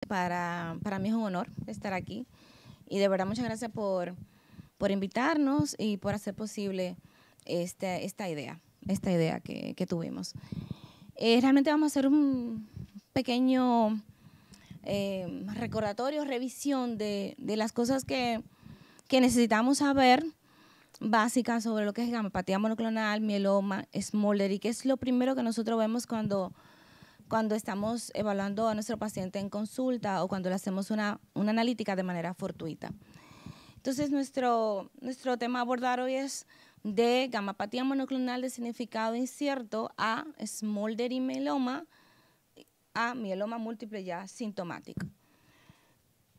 Para mí es un honor estar aquí y de verdad muchas gracias por invitarnos y por hacer posible esta idea que tuvimos. Realmente vamos a hacer un pequeño recordatorio, revisión de las cosas que necesitamos saber básicas sobre lo que es gamapatía monoclonal, mieloma, Smolder, y que es lo primero que nosotros vemos cuando estamos evaluando a nuestro paciente en consulta o cuando le hacemos una analítica de manera fortuita. Entonces, nuestro tema a abordar hoy es de gamapatía monoclonal de significado incierto a Smolder y mieloma, a mieloma múltiple ya sintomático.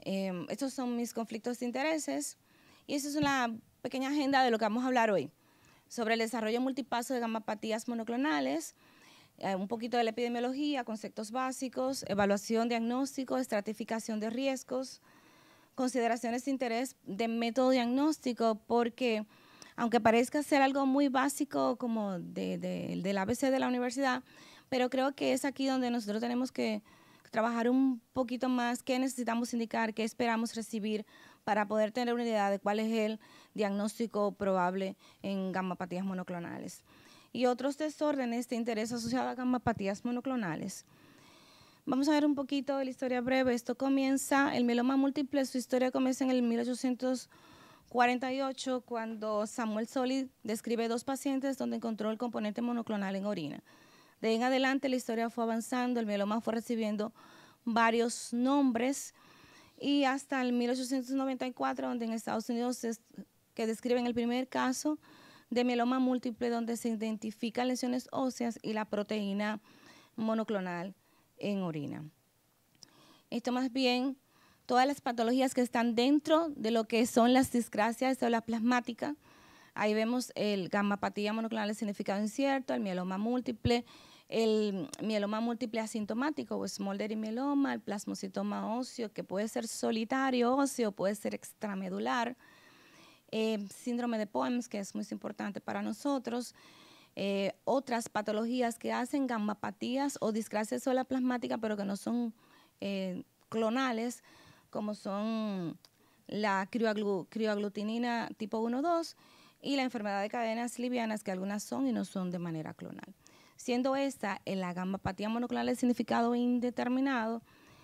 Estos son mis conflictos de intereses y esa es una pequeña agenda de lo que vamos a hablar hoy, sobre el desarrollo multipaso de gamapatías monoclonales, un poquito de la epidemiología, conceptos básicos, evaluación, diagnóstico, estratificación de riesgos, consideraciones de interés de método diagnóstico, porque aunque parezca ser algo muy básico como del ABC de la universidad, pero creo que es aquí donde nosotros tenemos que trabajar un poquito más qué necesitamos indicar, qué esperamos recibir para poder tener una idea de cuál es el diagnóstico probable en gamapatías monoclonales y otros desórdenes de interés asociados a gamapatías monoclonales. Vamos a ver un poquito de la historia breve. Esto comienza, el mieloma múltiple, su historia comienza en el 1848, cuando Samuel Solid describe 2 pacientes donde encontró el componente monoclonal en orina. De ahí en adelante la historia fue avanzando, el mieloma fue recibiendo varios nombres y hasta el 1894, donde en Estados Unidos que describen el primer caso de mieloma múltiple donde se identifican lesiones óseas y la proteína monoclonal en orina. Esto más bien, todas las patologías que están dentro de lo que son las discrasias de la plasmática, ahí vemos el gamapatía monoclonal de significado incierto, el mieloma múltiple asintomático o Smolder y mieloma, el plasmocitoma óseo, que puede ser solitario óseo, puede ser extramedular, síndrome de Poems, que es muy importante para nosotros, otras patologías que hacen gamapatías o discrasia plasmática, pero que no son clonales, como son la crioaglutinina tipo 1-2 y la enfermedad de cadenas livianas, que algunas son y no son de manera clonal. Siendo esta, en la gamapatía monoclonal de significado indeterminado,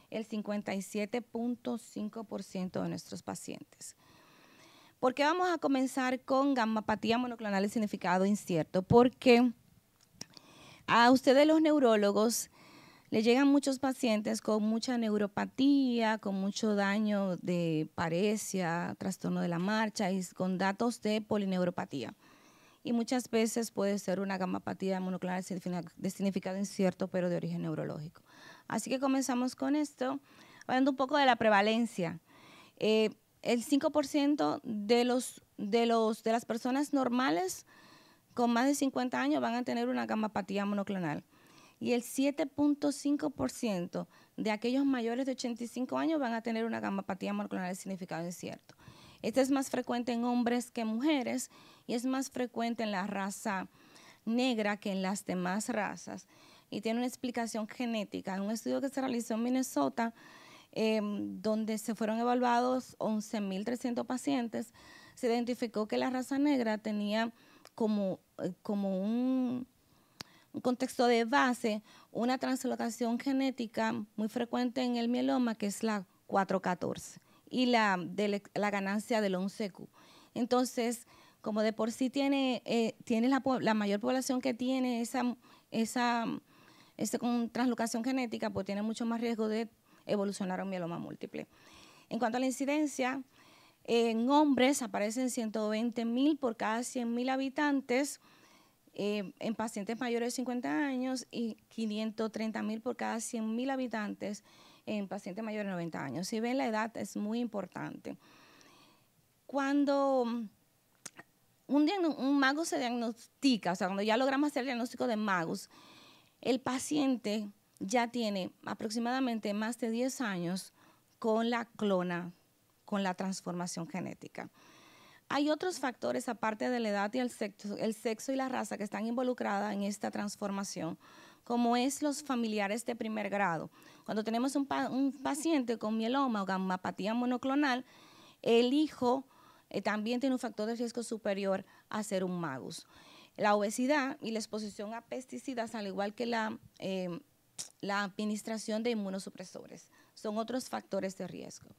el 57.5% de nuestros pacientes. ¿Por qué vamos a comenzar con gamapatía monoclonal de significado incierto? Porque a ustedes los neurólogos le llegan muchos pacientes con mucha neuropatía, con mucho daño de paresia, trastorno de la marcha y con datos de polineuropatía. Y muchas veces puede ser una gamapatía monoclonal de significado incierto, pero de origen neurológico. Así que comenzamos con esto, hablando un poco de la prevalencia. El 5% de las personas normales con más de 50 años van a tener una gamapatía monoclonal y el 7.5% de aquellos mayores de 85 años van a tener una gamapatía monoclonal de significado incierto. Este es más frecuente en hombres que en mujeres y es más frecuente en la raza negra que en las demás razas y tiene una explicación genética. En un estudio que se realizó en Minnesota, donde se fueron evaluados 11.300 pacientes, se identificó que la raza negra tenía como un contexto de base una translocación genética muy frecuente en el mieloma, que es la 414, y la ganancia del 11Q. Entonces, como de por sí tiene la mayor población que tiene esa translocación genética, pues tiene mucho más riesgo de evolucionar a un mieloma múltiple. En cuanto a la incidencia, en hombres aparecen 120.000 por cada 100.000 habitantes, en pacientes mayores de 50 años y 530.000 por cada 100.000 habitantes en pacientes mayores de 90 años. Si ven, la edad es muy importante. Cuando un mago se diagnostica, o sea, cuando ya logramos hacer el diagnóstico de magos, el paciente ya tiene aproximadamente más de 10 años con la clona, con la transformación genética. Hay otros factores aparte de la edad y el sexo y la raza que están involucradas en esta transformación, como es los familiares de primer grado. Cuando tenemos un paciente con mieloma o gammapatía monoclonal, el hijo también tiene un factor de riesgo superior a ser un magus. La obesidad y la exposición a pesticidas, al igual que la administración de inmunosupresores, son otros factores de riesgo.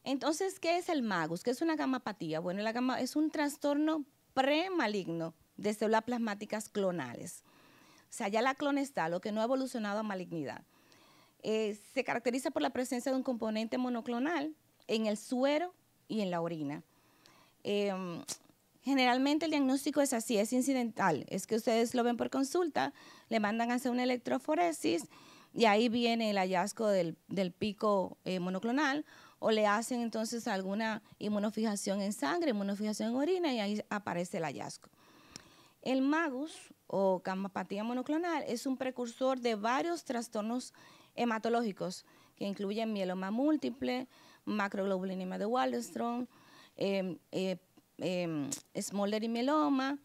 Entonces, ¿qué es el magus? ¿Qué es una gammapatía? Bueno, la gamma es un trastorno premaligno de células plasmáticas clonales. O sea, ya la clona está, lo que no ha evolucionado a malignidad. Se caracteriza por la presencia de un componente monoclonal en el suero y en la orina. Generalmente el diagnóstico es así, es incidental. Es que ustedes lo ven por consulta, le mandan a hacer una electroforesis y ahí viene el hallazgo del pico monoclonal, o le hacen entonces alguna inmunofijación en sangre, inmunofijación en orina y ahí aparece el hallazgo. El magus o gammapatía monoclonal es un precursor de varios trastornos hematológicos que incluyen mieloma múltiple, macroglobulinema de Waldenström, Smolder y mieloma,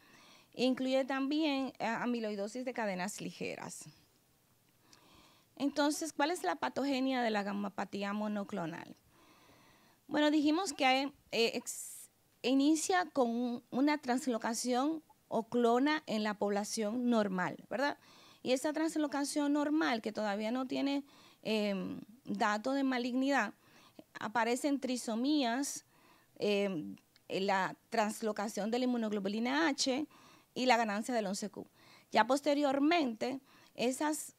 incluye también amiloidosis de cadenas ligeras. Entonces, ¿cuál es la patogenia de la gammapatía monoclonal? Bueno, dijimos que inicia con una translocación o clona en la población normal, ¿verdad? Y esa translocación normal, que todavía no tiene datos de malignidad, aparece en trisomías, la translocación de la inmunoglobulina H y la ganancia del 11Q. Ya posteriormente, esas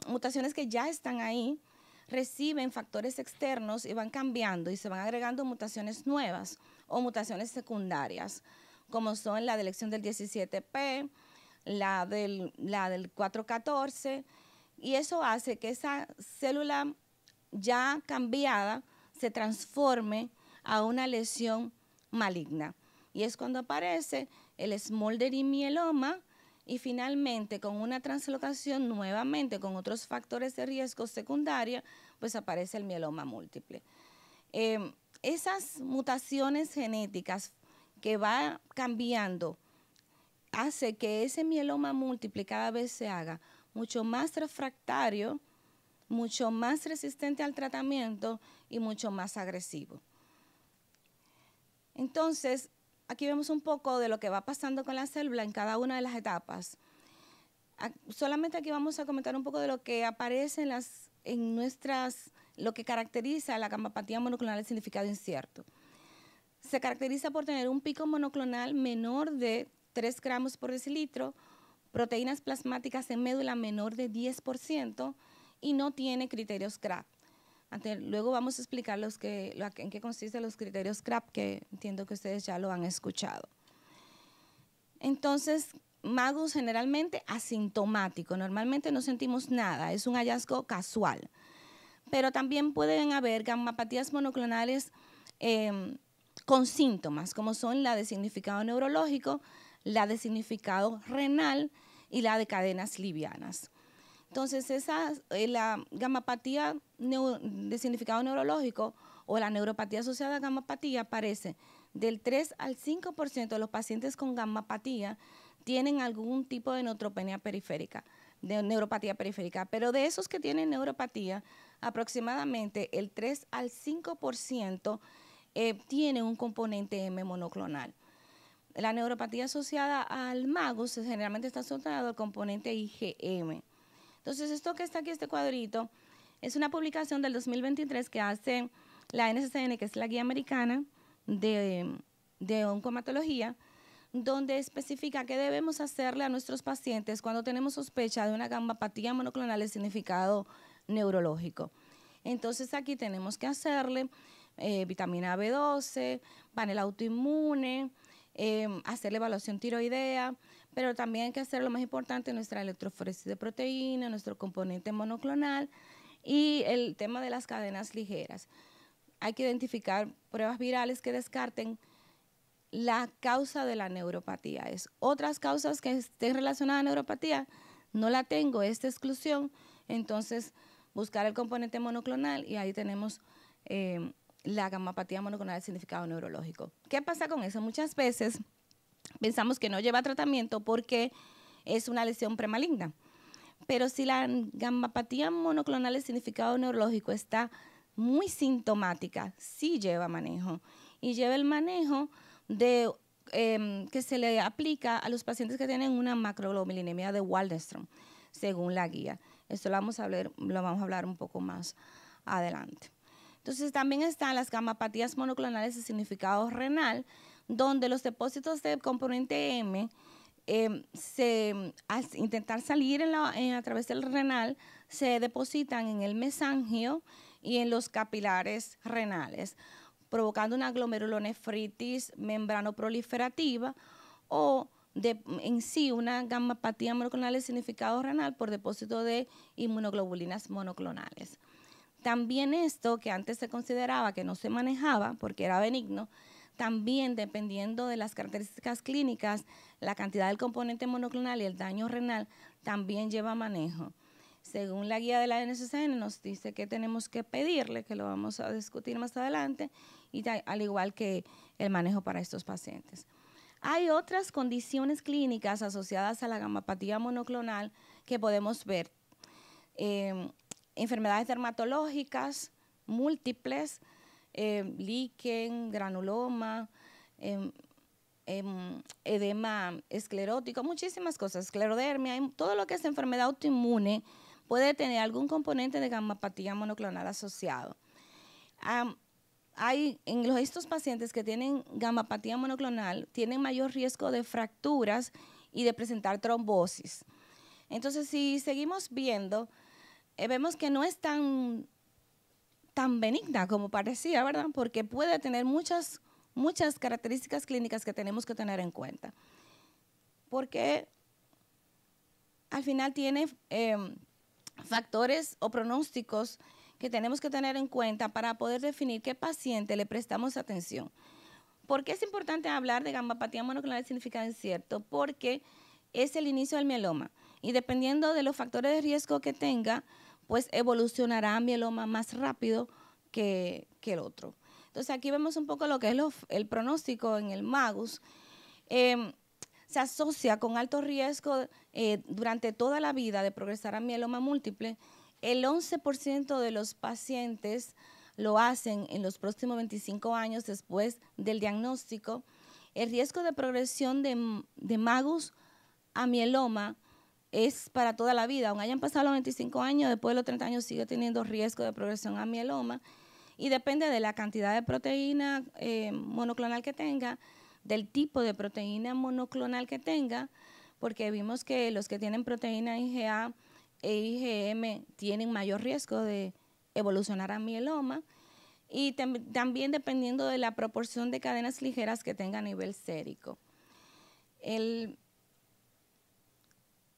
mutaciones que ya están ahí reciben factores externos y van cambiando y se van agregando mutaciones nuevas o mutaciones secundarias, como son la delección del 17P, la del 414, y eso hace que esa célula ya cambiada se transforme a una lesión maligna. Y es cuando aparece el Smolder y mieloma, y finalmente con una translocación nuevamente con otros factores de riesgo secundaria, pues aparece el mieloma múltiple. Esas mutaciones genéticas que va cambiando hace que ese mieloma múltiple cada vez se haga mucho más refractario, mucho más resistente al tratamiento y mucho más agresivo. Entonces, aquí vemos un poco de lo que va pasando con la célula en cada una de las etapas. Solamente aquí vamos a comentar un poco de lo que aparece lo que caracteriza a la gammapatía monoclonal de significado incierto. Se caracteriza por tener un pico monoclonal menor de 3 gramos por decilitro, proteínas plasmáticas en médula menor de 10% y no tiene criterios CRAB. Luego vamos a explicar en qué consisten los criterios CRAB, que entiendo que ustedes ya lo han escuchado. Entonces, magus generalmente asintomático, normalmente no sentimos nada, es un hallazgo casual. Pero también pueden haber gammapatías monoclonales con síntomas, como son la de significado neurológico, la de significado renal y la de cadenas livianas. Entonces, la gammapatía de significado neurológico o la neuropatía asociada a gammapatía aparece del 3 al 5% de los pacientes con gammapatía tienen algún tipo de neutropenia periférica, de neuropatía periférica, pero de esos que tienen neuropatía, aproximadamente el 3 al 5% tiene un componente M monoclonal. La neuropatía asociada al magus generalmente está asociada al componente IgM. Entonces, esto que está aquí, este cuadrito, es una publicación del 2023 que hace la NCCN, que es la Guía Americana de Oncohematología, donde especifica qué debemos hacerle a nuestros pacientes cuando tenemos sospecha de una gammapatía monoclonal de significado neurológico. Entonces, aquí tenemos que hacerle vitamina B12, panel autoinmune, hacer la evaluación tiroidea, pero también hay que hacer lo más importante, nuestra electroforesis de proteína, nuestro componente monoclonal y el tema de las cadenas ligeras. Hay que identificar pruebas virales que descarten la causa de la neuropatía. Otras causas que estén relacionadas a la neuropatía, no la tengo, esta exclusión, entonces buscar el componente monoclonal y ahí tenemos la gammapatía monoclonal de significado neurológico. ¿Qué pasa con eso? Muchas veces pensamos que no lleva tratamiento porque es una lesión premaligna. Pero si la gammapatía monoclonal de significado neurológico está muy sintomática, sí lleva manejo. Y lleva el manejo de, que se le aplica a los pacientes que tienen una macroglobulinemia de Waldenström, según la guía. Esto lo vamos a hablar un poco más adelante. Entonces, también están las gammapatías monoclonales de significado renal, donde los depósitos de componente M al intentar salir a través del renal, se depositan en el mesangio y en los capilares renales, provocando una glomerulonefritis membranoproliferativa o en sí una gammapatía monoclonal de significado renal por depósito de inmunoglobulinas monoclonales. También esto que antes se consideraba que no se manejaba porque era benigno, también dependiendo de las características clínicas, la cantidad del componente monoclonal y el daño renal también lleva manejo. Según la guía de la NCCN nos dice que tenemos que pedirle, que lo vamos a discutir más adelante, y al igual que el manejo para estos pacientes. Hay otras condiciones clínicas asociadas a la gammapatía monoclonal que podemos ver. Enfermedades dermatológicas múltiples, líquen, granuloma, edema esclerótico, muchísimas cosas, esclerodermia, todo lo que es enfermedad autoinmune puede tener algún componente de gammapatía monoclonal asociado. Estos pacientes que tienen gammapatía monoclonal tienen mayor riesgo de fracturas y de presentar trombosis. Entonces, si seguimos viendo, vemos que no es tan benigna como parecía, ¿verdad? Porque puede tener muchas características clínicas que tenemos que tener en cuenta. Porque al final tiene factores o pronósticos que tenemos que tener en cuenta para poder definir qué paciente le prestamos atención. ¿Por qué es importante hablar de gammapatía monoclonal de significado incierto? Porque es el inicio del mieloma y dependiendo de los factores de riesgo que tenga, pues evolucionará a mieloma más rápido que el otro. Entonces aquí vemos un poco lo que es el pronóstico en el MAGUS. Se asocia con alto riesgo durante toda la vida de progresar a mieloma múltiple. El 11% de los pacientes lo hacen en los próximos 25 años después del diagnóstico. El riesgo de progresión de MAGUS a mieloma es para toda la vida. Aunque hayan pasado los 25 años, después de los 30 años sigue teniendo riesgo de progresión a mieloma y depende de la cantidad de proteína monoclonal que tenga, del tipo de proteína monoclonal que tenga, porque vimos que los que tienen proteína IgA e IgM tienen mayor riesgo de evolucionar a mieloma y también dependiendo de la proporción de cadenas ligeras que tenga a nivel sérico.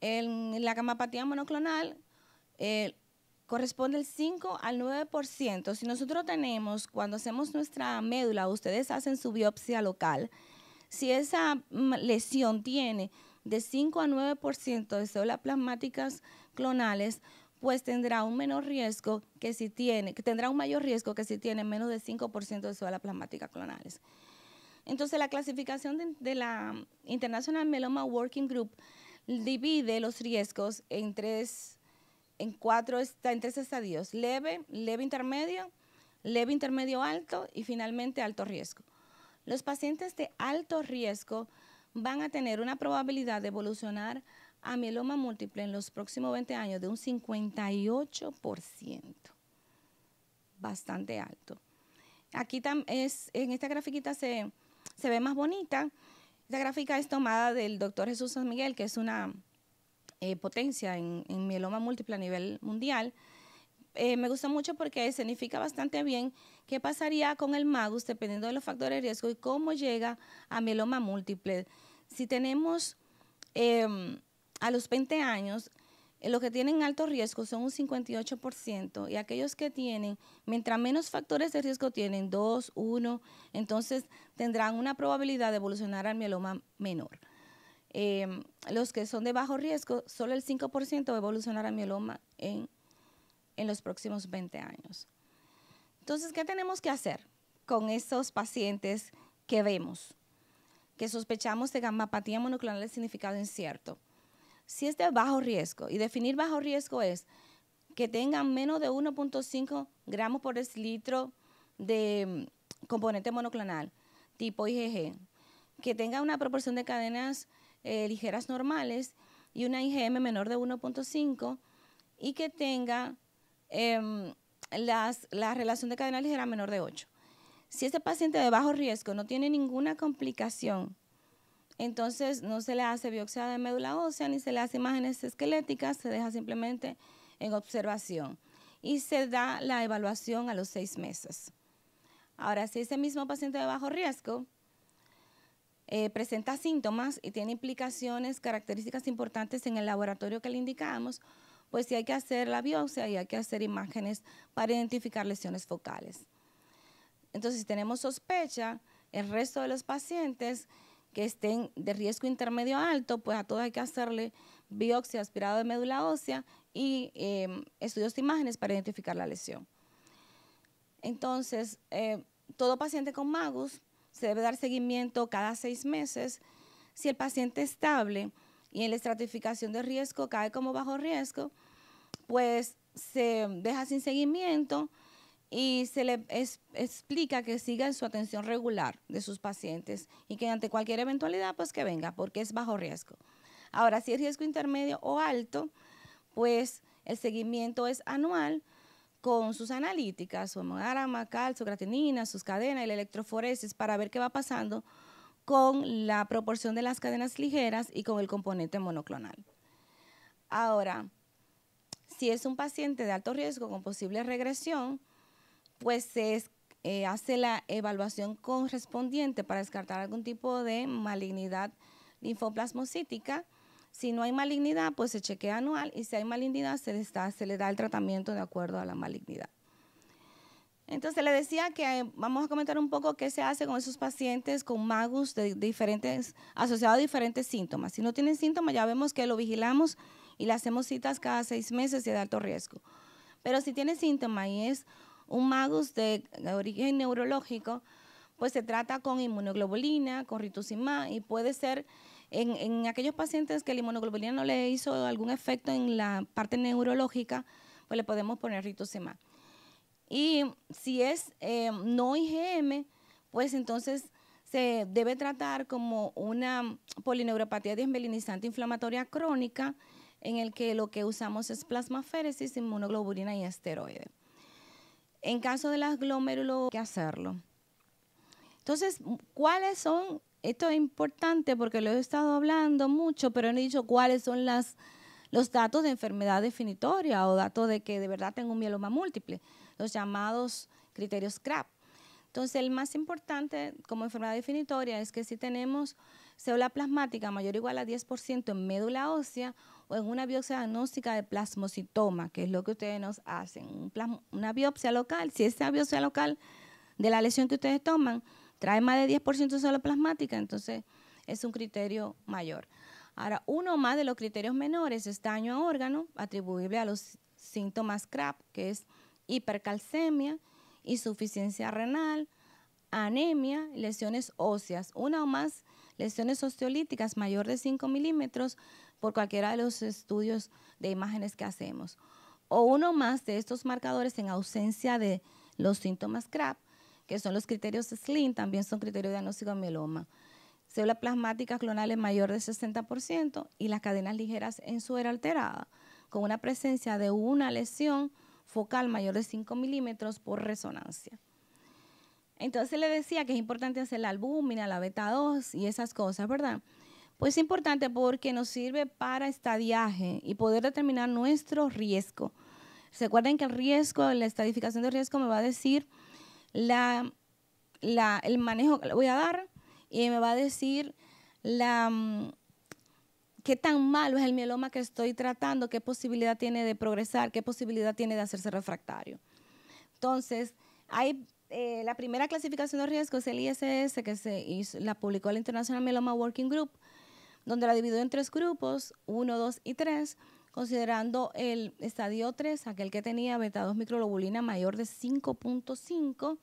La gammapatía monoclonal corresponde el 5 al 9%. Si nosotros tenemos, cuando hacemos nuestra médula, ustedes hacen su biopsia local, si esa lesión tiene de 5 a 9% de células plasmáticas clonales, pues tendrá un menor riesgo tendrá un mayor riesgo que si tiene menos de 5% de células plasmáticas clonales. Entonces, la clasificación de la International Myeloma Working Group divide los riesgos en tres estadios: leve, leve intermedio alto y finalmente alto riesgo. Los pacientes de alto riesgo van a tener una probabilidad de evolucionar a mieloma múltiple en los próximos 20 años de un 58%, bastante alto. Aquí en esta grafiquita se ve más bonita. Esta gráfica es tomada del doctor Jesús San Miguel, que es una potencia en mieloma múltiple a nivel mundial. Me gusta mucho porque significa bastante bien qué pasaría con el MAGUS dependiendo de los factores de riesgo y cómo llega a mieloma múltiple. Si tenemos a los 20 años, los que tienen alto riesgo son un 58% y aquellos que tienen, mientras menos factores de riesgo tienen, 2, 1, entonces tendrán una probabilidad de evolucionar al mieloma menor. Los que son de bajo riesgo, solo el 5% va a evolucionar a mieloma en los próximos 20 años. Entonces, ¿qué tenemos que hacer con esos pacientes que vemos, que sospechamos de gammapatía monoclonal de significado incierto? si es de bajo riesgo, y definir bajo riesgo es que tengan menos de 1.5 gramos por decilitro de componente monoclonal, tipo IgG, que tenga una proporción de cadenas ligeras normales y una IgM menor de 1.5 y que tenga la relación de cadena ligera menor de 8. Si este paciente de bajo riesgo no tiene ninguna complicación, entonces no se le hace biopsia de médula ósea ni se le hace imágenes esqueléticas, se deja simplemente en observación y se da la evaluación a los 6 meses. Ahora, si ese mismo paciente de bajo riesgo presenta síntomas y tiene implicaciones, características importantes en el laboratorio que le indicamos, pues sí hay que hacer la biopsia y hay que hacer imágenes para identificar lesiones focales. Entonces, si tenemos sospecha, el resto de los pacientes que estén de riesgo intermedio alto, pues a todos hay que hacerle biopsia, aspirado de médula ósea y estudios de imágenes para identificar la lesión. Entonces, todo paciente con MAGUS se debe dar seguimiento cada 6 meses. Si el paciente es estable y en la estratificación de riesgo cae como bajo riesgo, pues se deja sin seguimiento y se le explica que siga en su atención regular de sus pacientes y que ante cualquier eventualidad, pues que venga, porque es bajo riesgo. Ahora, si es riesgo intermedio o alto, pues el seguimiento es anual con sus analíticas, su hemograma, calcio, creatinina, sus cadenas y la electroforesis para ver qué va pasando con la proporción de las cadenas ligeras y con el componente monoclonal. Ahora, si es un paciente de alto riesgo con posible regresión, pues se hace la evaluación correspondiente para descartar algún tipo de malignidad linfoplasmocítica. Si no hay malignidad, pues se chequea anual y si hay malignidad, se le da el tratamiento de acuerdo a la malignidad. Entonces le decía que vamos a comentar un poco qué se hace con esos pacientes con MAGUS asociados a diferentes síntomas. Si no tienen síntomas, ya vemos que lo vigilamos y le hacemos citas cada 6 meses y de alto riesgo. Pero si tiene síntomas y es un MAGUS de origen neurológico, pues se trata con inmunoglobulina, con rituximab y puede ser en aquellos pacientes que la inmunoglobulina no le hizo algún efecto en la parte neurológica, pues le podemos poner rituximab. Y si es no IgM, pues entonces se debe tratar como una polineuropatía desmielinizante inflamatoria crónica en el que lo que usamos es plasmaféresis, inmunoglobulina y esteroide. En caso de las glomérulos, hay que hacerlo. Entonces, ¿cuáles son? Esto es importante porque lo he estado hablando mucho, pero no he dicho cuáles son los datos de enfermedad definitoria o datos de que de verdad tengo un mieloma múltiple, los llamados criterios CRAP. Entonces, el más importante como enfermedad definitoria es que si tenemos célula plasmática mayor o igual a 10% en médula ósea o en una biopsia diagnóstica de plasmocitoma, que es lo que ustedes nos hacen, una biopsia local. Si esa biopsia local de la lesión que ustedes toman trae más de 10% de célula plasmática, entonces es un criterio mayor. Ahora, uno más de los criterios menores es daño a órgano atribuible a los síntomas CRAP, que es hipercalcemia, insuficiencia renal, anemia, lesiones óseas, una o más lesiones osteolíticas mayor de 5 milímetros por cualquiera de los estudios de imágenes que hacemos, o uno más de estos marcadores en ausencia de los síntomas CRAP, que son los criterios SLIM, también son criterios de diagnóstico de mieloma. Células plasmáticas clonales mayor de 60% y las cadenas ligeras en suero alterada, con una presencia de una lesión focal mayor de 5 milímetros por resonancia. Entonces le decía que es importante hacer la albúmina, la beta 2 y esas cosas, ¿verdad? Pues es importante porque nos sirve para estadiaje y poder determinar nuestro riesgo. Recuerden que el riesgo, la estadificación de riesgo me va a decir el manejo que le voy a dar y me va a decir qué tan malo es el mieloma que estoy tratando, qué posibilidad tiene de progresar, qué posibilidad tiene de hacerse refractario. Entonces, hay la primera clasificación de riesgo es el ISS, que la publicó la International Myeloma Working Group, donde la dividió en 3 grupos, 1, 2 y 3, considerando el estadio 3, aquel que tenía beta 2 microglobulina mayor de 5.5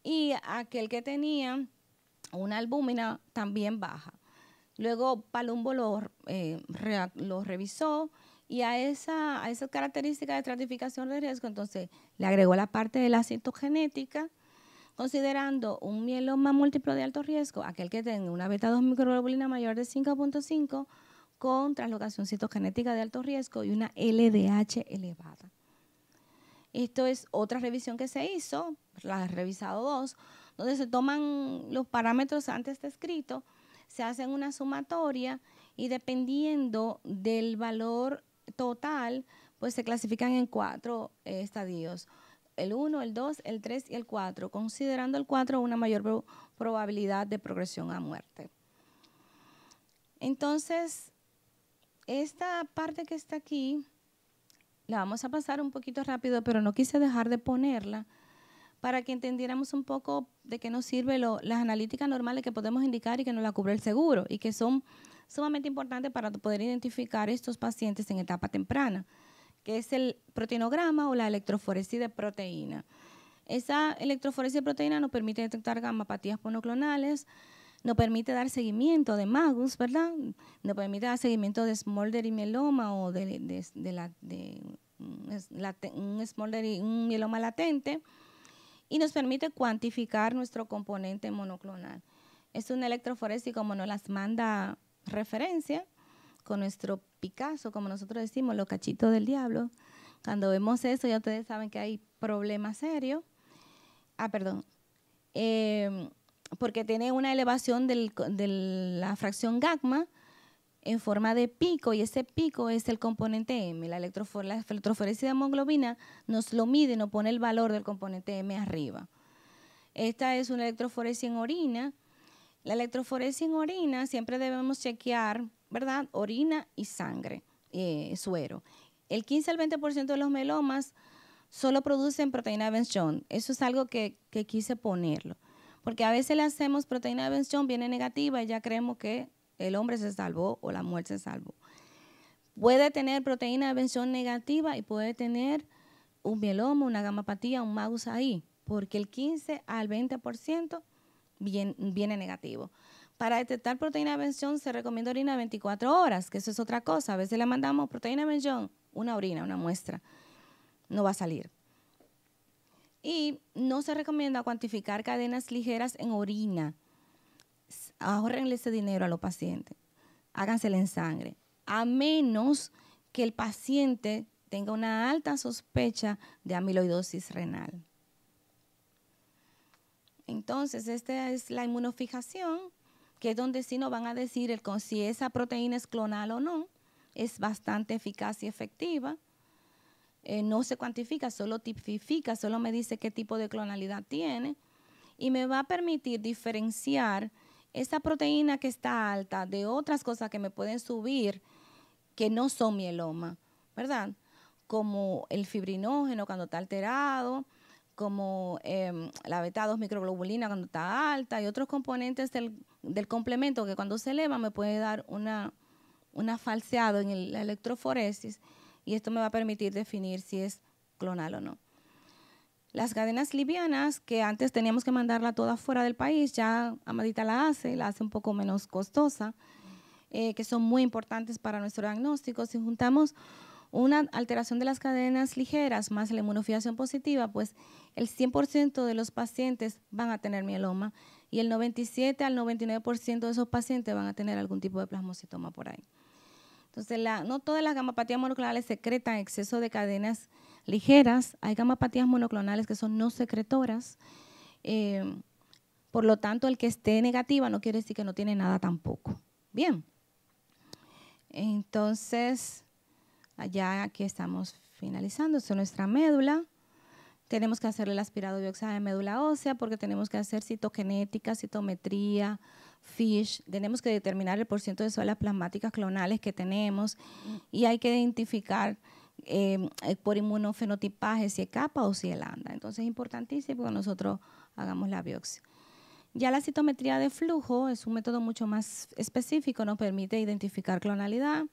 y aquel que tenía una albúmina también baja. Luego Palumbo lo revisó y a esa característica de estratificación de riesgo, entonces le agregó la parte de la citogenética, considerando un mieloma múltiplo de alto riesgo, aquel que tenga una beta-2 microglobulina mayor de 5.5 con translocación citogenética de alto riesgo y una LDH elevada. Esto es otra revisión que se hizo, la he revisado 2, donde se toman los parámetros antes descritos, se hacen una sumatoria y dependiendo del valor total, pues se clasifican en 4 estadios. El 1, el 2, el 3 y el 4, considerando el 4 una mayor probabilidad de progresión a muerte. Entonces, esta parte que está aquí, la vamos a pasar un poquito rápido, pero no quise dejar de ponerla para que entendiéramos un poco de qué nos sirven las analíticas normales que podemos indicar y que nos la cubre el seguro y que son sumamente importantes para poder identificar estos pacientes en etapa temprana, que es el proteinograma o la electroforesis de proteína. Esa electroforesis de proteína nos permite detectar gamopatías monoclonales, nos permite dar seguimiento de MAGUS, ¿verdad? Nos permite dar seguimiento de smoldering mieloma o un mieloma latente y nos permite cuantificar nuestro componente monoclonal. Es una electroforesis como nos las manda referencia con nuestro Picasso, como nosotros decimos, los cachitos del diablo. Cuando vemos eso, ya ustedes saben que hay problemas serios. Porque tiene una elevación de la fracción gamma en forma de pico y ese pico es el componente M. La electroforesis de hemoglobina nos lo mide y nos pone el valor del componente M arriba. Esta es una electroforesis en orina. La electroforesis en orina siempre debemos chequear, ¿verdad? Orina y sangre, suero. El 15 al 20% de los melomas solo producen proteína de Bench-Jones. Eso es algo que quise ponerlo. Porque a veces le hacemos proteína de Bench-Jones, viene negativa y ya creemos que el hombre se salvó o la mujer se salvó. Puede tener proteína de Bench-Jones negativa y puede tener un mieloma, una gamapatía, un MAGUS ahí, porque el 15 al 20% viene negativo. Para detectar proteína de Bench-Jones se recomienda orina 24 horas, que eso es otra cosa. A veces le mandamos proteína de Bench-Jones, una orina, una muestra, no va a salir. Y no se recomienda cuantificar cadenas ligeras en orina. Ahórrenle ese dinero a los pacientes, hágansela en sangre, a menos que el paciente tenga una alta sospecha de amiloidosis renal. Entonces, esta es la inmunofijación, que es donde sí nos van a decir si esa proteína es clonal o no. Es bastante eficaz y efectiva. No se cuantifica, solo tipifica, solo me dice qué tipo de clonalidad tiene y me va a permitir diferenciar esa proteína que está alta de otras cosas que me pueden subir que no son mieloma, ¿verdad? Como el fibrinógeno cuando está alterado, como la beta-2 microglobulina cuando está alta y otros componentes del complemento que cuando se eleva me puede dar una falseado en la electroforesis y esto me va a permitir definir si es clonal o no. Las cadenas livianas, que antes teníamos que mandarla toda fuera del país, ya Amadita la hace un poco menos costosa, que son muy importantes para nuestro diagnóstico. Si juntamos una alteración de las cadenas ligeras más la inmunofijación positiva, pues el 100% de los pacientes van a tener mieloma y el 97 al 99% de esos pacientes van a tener algún tipo de plasmocitoma por ahí. Entonces, no todas las gamapatías monoclonales secretan exceso de cadenas ligeras. Hay gamapatías monoclonales que son no secretoras. Por lo tanto, el que esté negativa no quiere decir que no tiene nada tampoco. Bien. Entonces, ya aquí estamos finalizando. Esta es nuestra médula. Tenemos que hacerle el aspirado bioxada de médula ósea porque tenemos que hacer citogenética, citometría, FISH, tenemos que determinar el porcentaje de células plasmáticas clonales que tenemos y hay que identificar por inmunofenotipaje si es capa o si es lambda. Entonces es importantísimo que nosotros hagamos la biopsia. Ya la citometría de flujo es un método mucho más específico, nos permite identificar clonalidad,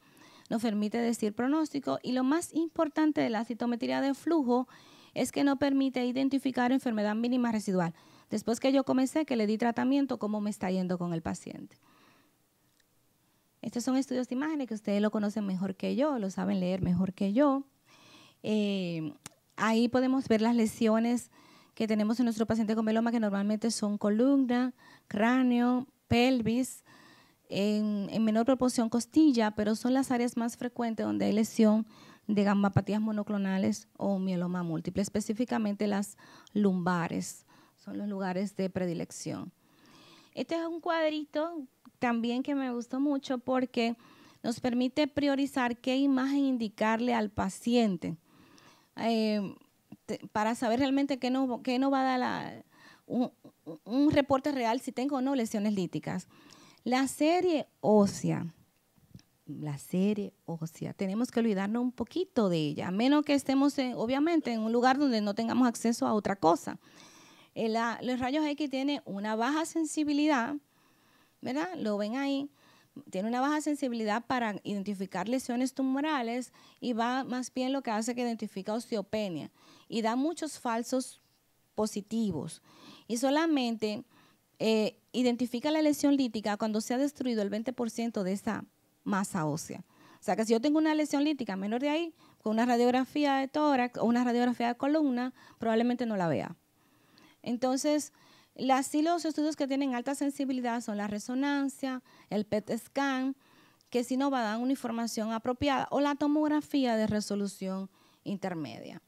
nos permite decir pronóstico y lo más importante de la citometría de flujo es que nos permite identificar enfermedad mínima residual. Después que yo comencé, que le di tratamiento, cómo me está yendo con el paciente. Estos son estudios de imágenes que ustedes lo conocen mejor que yo, lo saben leer mejor que yo. Ahí podemos ver las lesiones que tenemos en nuestro paciente con mieloma, que normalmente son columna, cráneo, pelvis, en menor proporción costilla, pero son las áreas más frecuentes donde hay lesión de gammapatías monoclonales o mieloma múltiple, específicamente las lumbares, son los lugares de predilección. Este es un cuadrito también que me gustó mucho porque nos permite priorizar qué imagen indicarle al paciente para saber realmente qué nos va a dar un reporte real si tengo o no lesiones líticas. La serie ósea, tenemos que olvidarnos un poquito de ella, a menos que estemos, obviamente, en un lugar donde no tengamos acceso a otra cosa. Los rayos X tienen una baja sensibilidad, ¿verdad? Lo ven ahí. Tiene una baja sensibilidad para identificar lesiones tumorales y va más bien lo que hace que identifica osteopenia y da muchos falsos positivos. Y solamente identifica la lesión lítica cuando se ha destruido el 20% de esa masa ósea. O sea que si yo tengo una lesión lítica menor de ahí, con una radiografía de tórax o una radiografía de columna, probablemente no la vea. Entonces, los estudios que tienen alta sensibilidad son la resonancia, el PET scan, que si no va a dar una información apropiada, o la tomografía de resolución intermedia.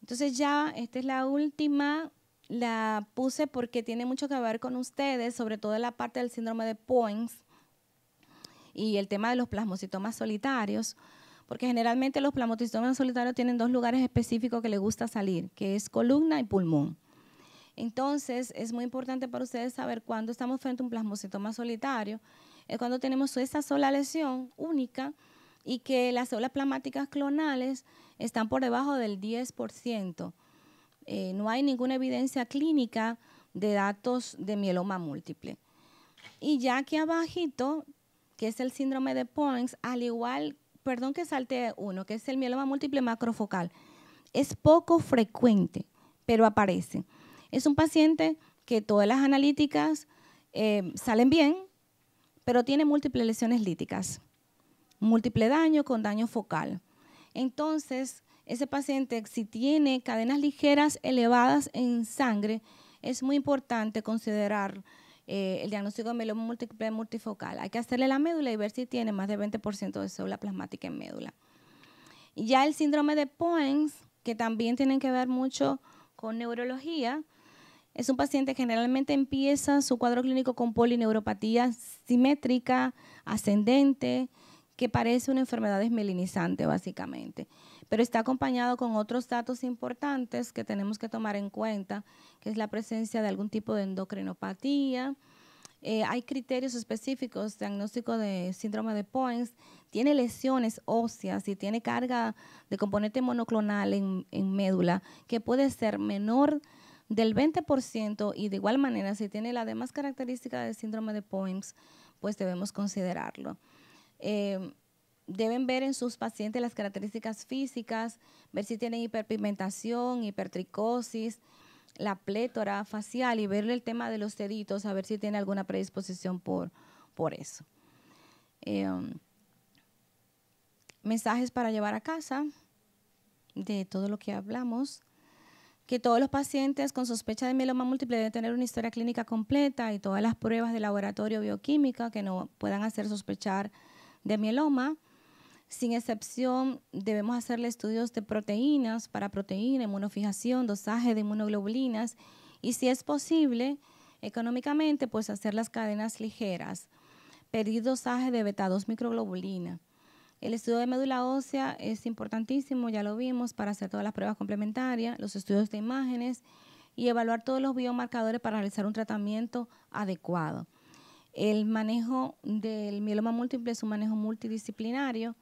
Entonces ya, esta es la última, la puse porque tiene mucho que ver con ustedes, sobre todo en la parte del síndrome de Poins y el tema de los plasmocitomas solitarios, porque generalmente los plasmocitomas solitarios tienen dos lugares específicos que les gusta salir, que es columna y pulmón. Entonces, es muy importante para ustedes saber cuándo estamos frente a un plasmocitoma solitario, es cuando tenemos esa sola lesión única y que las células plasmáticas clonales están por debajo del 10%. No hay ninguna evidencia clínica de datos de mieloma múltiple. Y ya aquí abajito, que es el síndrome de Poins, al igual, perdón que salte uno, que es el mieloma múltiple macrofocal, es poco frecuente, pero aparece. Es un paciente que todas las analíticas salen bien, pero tiene múltiples lesiones líticas, múltiple daño con daño focal. Entonces, ese paciente, si tiene cadenas ligeras elevadas en sangre, es muy importante considerar el diagnóstico de mieloma múltiple multifocal. Hay que hacerle la médula y ver si tiene más de 20% de célula plasmática en médula. Y ya el síndrome de Poins, que también tiene que ver mucho con neurología, es un paciente que generalmente empieza su cuadro clínico con polineuropatía simétrica, ascendente, que parece una enfermedad desmielinizante básicamente, pero está acompañado con otros datos importantes que tenemos que tomar en cuenta, que es la presencia de algún tipo de endocrinopatía. Hay criterios específicos, diagnóstico de síndrome de Poins, tiene lesiones óseas y tiene carga de componente monoclonal en médula, que puede ser menor del 20% y de igual manera, si tiene las demás características del síndrome de Poins, pues debemos considerarlo. Deben ver en sus pacientes las características físicas, ver si tienen hiperpigmentación, hipertricosis, la plétora facial y ver el tema de los deditos, a ver si tiene alguna predisposición por eso. Mensajes para llevar a casa de todo lo que hablamos. Que todos los pacientes con sospecha de mieloma múltiple deben tener una historia clínica completa y todas las pruebas de laboratorio bioquímica que nos puedan hacer sospechar de mieloma. Sin excepción, debemos hacerle estudios de proteínas para proteína, inmunofijación, dosaje de inmunoglobulinas y, si es posible, económicamente, pues hacer las cadenas ligeras, pedir dosaje de beta-2 microglobulina. El estudio de médula ósea es importantísimo, ya lo vimos, para hacer todas las pruebas complementarias, los estudios de imágenes y evaluar todos los biomarcadores para realizar un tratamiento adecuado. El manejo del mieloma múltiple es un manejo multidisciplinario,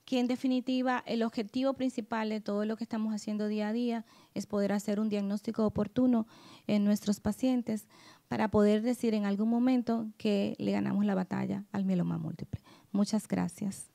que en definitiva el objetivo principal de todo lo que estamos haciendo día a día es poder hacer un diagnóstico oportuno en nuestros pacientes para poder decir en algún momento que le ganamos la batalla al mieloma múltiple. Muchas gracias.